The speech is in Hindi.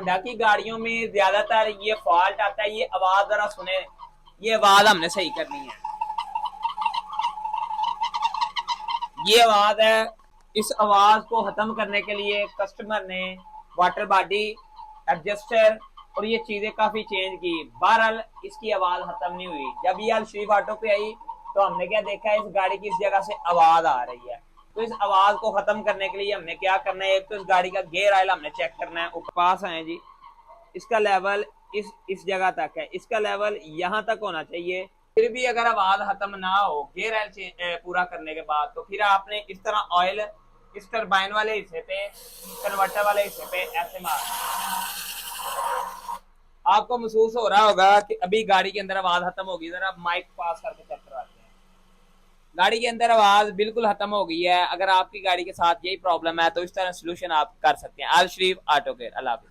होंडा की गाड़ियों में ज्यादातर ये फॉल्ट आता है। ये आवाज जरा सुने, ये आवाज हमने सही करनी है। ये आवाज है। इस आवाज को खत्म करने के लिए कस्टमर ने वाटर बॉडी, एडजस्टर और ये चीजें काफी चेंज की। बहरहाल इसकी आवाज खत्म नहीं हुई। जब ये अल शरीफ ऑटो पे आई तो हमने क्या देखा, इस गाड़ी की इस जगह से आवाज आ रही है। तो इस आवाज को खत्म करने के लिए हमने क्या करना है, एक तो इस गाड़ी का गियर ऑयल हमने चेक करना है। ऊपर पास आए जी, इसका लेवल इस जगह तक है, इसका लेवल यहाँ तक होना चाहिए। फिर भी अगर आवाज खत्म ना हो गियर ऑयल पूरा करने के बाद, तो फिर आपने इस तरह ऑयल इस टरबाइन वाले हिस्से पे, कन्वर्टर वाले हिस्से पे ऐसे मार। आपको महसूस हो रहा होगा कि अभी गाड़ी के अंदर आवाज खत्म होगी। जरा माइक पास करके चेक करवाते हैं। गाड़ी के अंदर आवाज बिल्कुल खत्म हो गई है। अगर आपकी गाड़ी के साथ यही प्रॉब्लम है तो इस तरह सोल्यूशन आप कर सकते हैं। अल शरीफ ऑटो केयर। अल्लाह हाफिज।